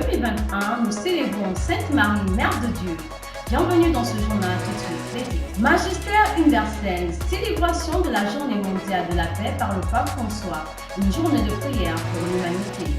2021, nous célébrons Sainte Marie, Mère de Dieu. Bienvenue dans ce journal tout de suite. Magistère universel, célébration de la Journée mondiale de la paix par le Pape François, une journée de prière pour l'humanité.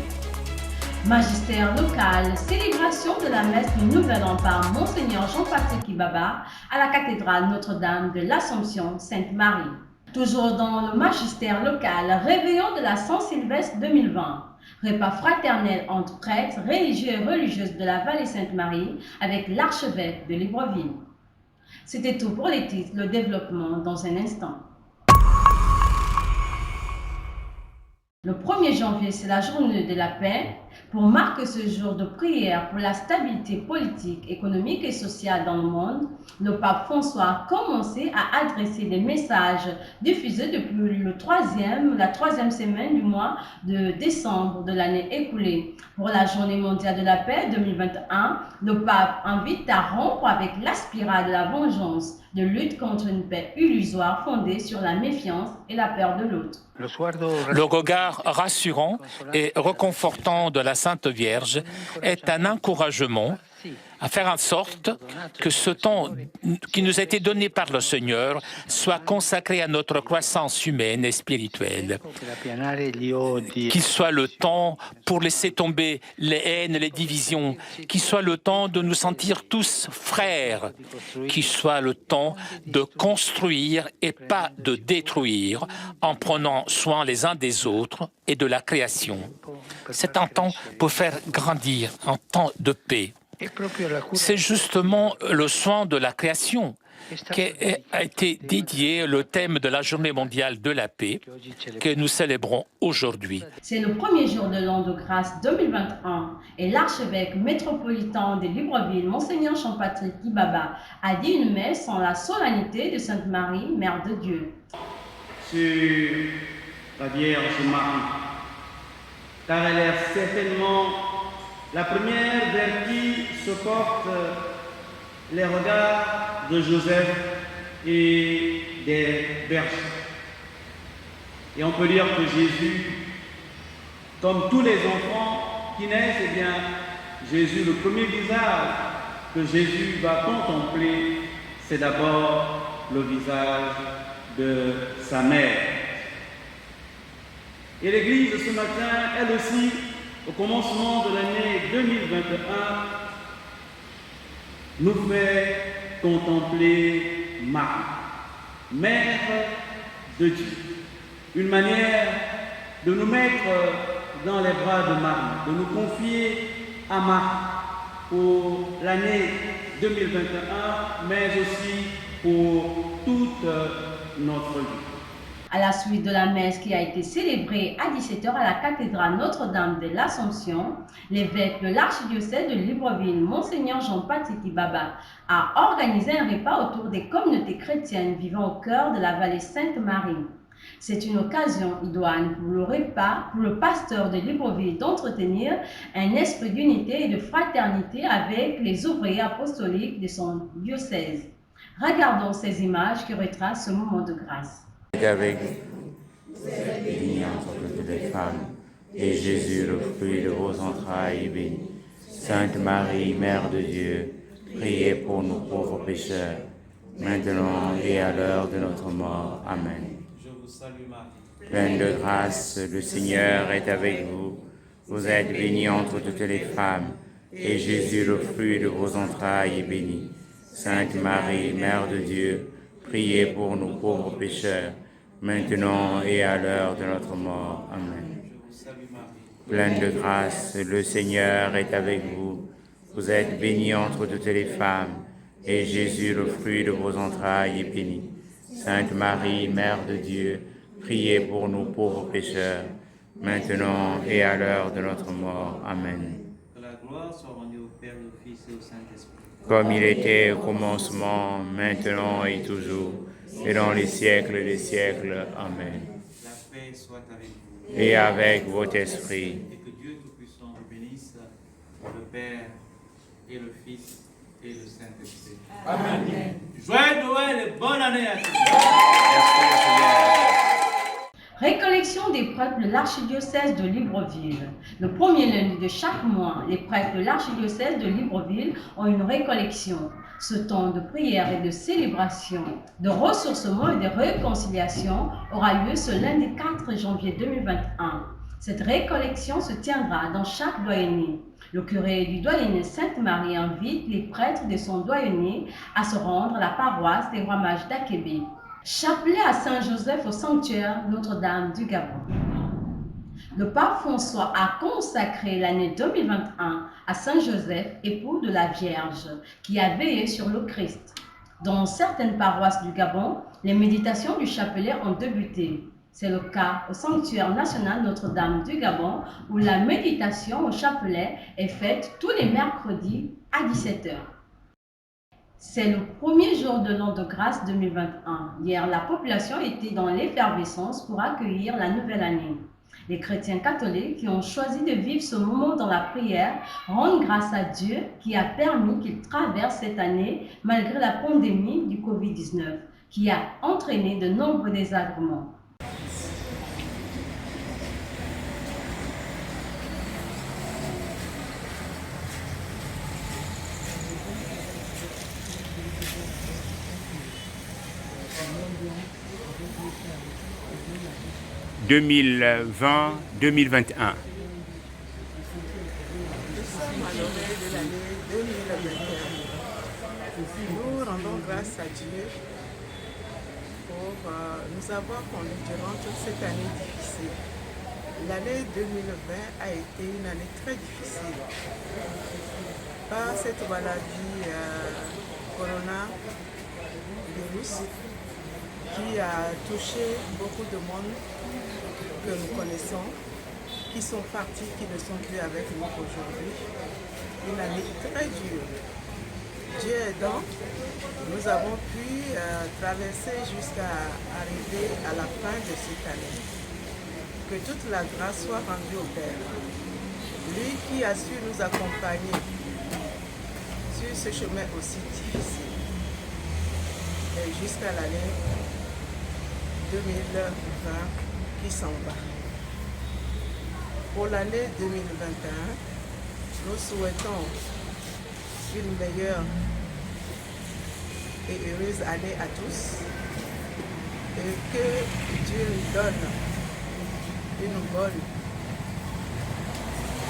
Magistère local, célébration de la messe du Nouvel An par Monseigneur Jean-Patrick Kibaba à la cathédrale Notre-Dame de l'Assomption Sainte-Marie. Toujours dans le magistère local, réveillon de la Saint-Sylvestre 2020. Repas fraternel entre prêtres, religieux et religieuses de la vallée Sainte-Marie avec l'archevêque de Libreville. C'était tout pour les titres, le développement dans un instant. Le 1er janvier, c'est la journée de la paix. Pour marquer ce jour de prière pour la stabilité politique, économique et sociale dans le monde, le pape François a commencé à adresser des messages diffusés depuis la troisième semaine du mois de décembre de l'année écoulée. Pour la Journée mondiale de la paix 2021, le pape invite à rompre avec la spirale de la vengeance, de lutte contre une paix illusoire fondée sur la méfiance et la peur de l'autre. Le regard rassurant et réconfortant de la Sainte Vierge est un encouragement à faire en sorte que ce temps qui nous a été donné par le Seigneur soit consacré à notre croissance humaine et spirituelle. Qu'il soit le temps pour laisser tomber les haines, les divisions, qu'il soit le temps de nous sentir tous frères, qu'il soit le temps de construire et pas de détruire en prenant soin les uns des autres et de la création. C'est un temps pour faire grandir, un temps de paix. C'est justement le soin de la création qui a été dédié le thème de la Journée mondiale de la paix que nous célébrons aujourd'hui. C'est le premier jour de l'an de grâce 2021 et l'archevêque métropolitain de Libreville, Monseigneur Jean-Patrick Kibaba, a dit une messe en la solennité de Sainte Marie, Mère de Dieu. Sur la Vierge Marie, car elle est certainement la première vers qui se portent les regards de Joseph et des bergers. Et on peut dire que Jésus, comme tous les enfants qui naissent, eh bien, Jésus, le premier visage que Jésus va contempler, c'est d'abord le visage de sa mère. Et l'Église ce matin, elle aussi, au commencement de l'année 2021, nous fait contempler Marie, Mère de Dieu. Une manière de nous mettre dans les bras de Marie, de nous confier à Marie pour l'année 2021, mais aussi pour toute notre vie. À la suite de la messe qui a été célébrée à 17h à la cathédrale Notre-Dame de l'Assomption, l'évêque de l'archidiocèse de Libreville, Monseigneur Jean-Patrick Kibaba, a organisé un repas autour des communautés chrétiennes vivant au cœur de la vallée Sainte-Marie. C'est une occasion idoine pour le repas, pour le pasteur de Libreville d'entretenir un esprit d'unité et de fraternité avec les ouvriers apostoliques de son diocèse. Regardons ces images qui retracent ce moment de grâce. Avec vous êtes bénie entre toutes les femmes, et Jésus, le fruit de vos entrailles, est béni. Sainte Marie, Mère de Dieu, priez pour nous pauvres pécheurs, maintenant et à l'heure de notre mort. Amen. Je vous salue Marie, pleine de grâce, le Seigneur est avec vous. Vous êtes bénie entre toutes les femmes, et Jésus, le fruit de vos entrailles, est béni. Sainte Marie, Mère de Dieu, priez pour nous pauvres pécheurs, maintenant et à l'heure de notre mort. Amen. Pleine de grâce, le Seigneur est avec vous. Vous êtes bénie entre toutes les femmes, et Jésus, le fruit de vos entrailles, est béni. Sainte Marie, Mère de Dieu, priez pour nous pauvres pécheurs, maintenant et à l'heure de notre mort. Amen. Que la gloire soit rendue au Père, au Fils et au Saint-Esprit. Comme il était au commencement, maintenant et toujours, et dans les siècles des siècles. Amen. La paix soit avec vous. Et avec votre esprit. Et que Dieu Tout-Puissant vous bénisse, le Père et le Fils et le Saint-Esprit. Amen. Joyeux Noël et bonne année à tous. Merci, Seigneur. Récollection des prêtres de l'archidiocèse de Libreville. Le premier lundi de chaque mois, les prêtres de l'archidiocèse de Libreville ont une récollection. Ce temps de prière et de célébration, de ressourcement et de réconciliation aura lieu ce lundi 4 janvier 2021. Cette récollection se tiendra dans chaque doyenné. Le curé du doyenné Sainte-Marie invite les prêtres de son doyenné à se rendre à la paroisse des Rois Mages d'Akébé. Chapelet à Saint-Joseph au sanctuaire Notre-Dame du Gabon. Le pape François a consacré l'année 2021 à Saint-Joseph, époux de la Vierge, qui a veillé sur le Christ. Dans certaines paroisses du Gabon, les méditations du chapelet ont débuté. C'est le cas au sanctuaire national Notre-Dame du Gabon, où la méditation au chapelet est faite tous les mercredis à 17h. C'est le premier jour de l'an de grâce 2021. Hier, la population était dans l'effervescence pour accueillir la nouvelle année. Les chrétiens catholiques qui ont choisi de vivre ce moment dans la prière rendent grâce à Dieu qui a permis qu'ils traversent cette année malgré la pandémie du Covid-19 qui a entraîné de nombreux désagréments. « 2020-2021. Nous sommes à l'orée de l'année 2021. Nous rendons grâce à Dieu pour nous avoir conduits durant toute cette année difficile. L'année 2020 a été une année très difficile. Par cette maladie coronavirus qui a touché beaucoup de monde que nous connaissons, qui sont partis, qui ne sont plus avec nous aujourd'hui. Une année très dure. Dieu aidant, nous avons pu traverser jusqu'à arriver à la fin de cette année. Que toute la grâce soit rendue au Père. Lui qui a su nous accompagner sur ce chemin aussi difficile. Et jusqu'à l'année 2020 qui s'en va. Pour l'année 2021, nous souhaitons une meilleure et heureuse année à tous et que Dieu nous donne une bonne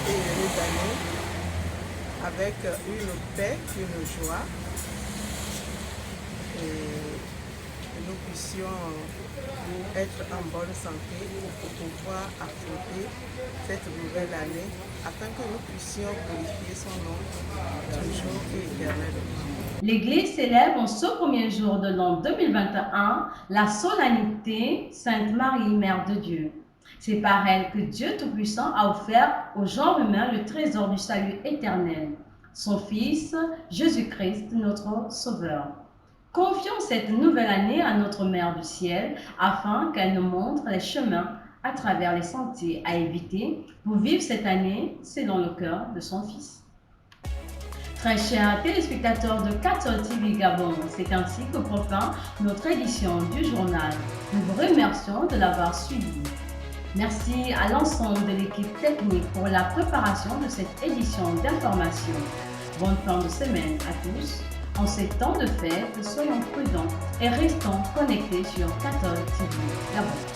et heureuse année avec une paix, une joie et que nous puissions être en bonne santé pour pouvoir affronter cette nouvelle année afin que nous puissions glorifier son nom toujours et éternellement. L'Église célèbre en ce premier jour de l'an 2021 la solennité Sainte Marie, Mère de Dieu. C'est par elle que Dieu Tout-Puissant a offert au genre humain le trésor du salut éternel, son Fils Jésus-Christ, notre Sauveur. Confions cette nouvelle année à notre Mère du Ciel afin qu'elle nous montre les chemins à travers les sentiers à éviter pour vivre cette année selon le cœur de son Fils. Très chers téléspectateurs de Cathol TV Gabon, c'est ainsi que prend fin notre édition du journal. Nous vous remercions de l'avoir suivi. Merci à l'ensemble de l'équipe technique pour la préparation de cette édition d'information. Bonne fin de semaine à tous. En ces temps de fête, soyons prudents et restons connectés sur Cathol TV Gabon.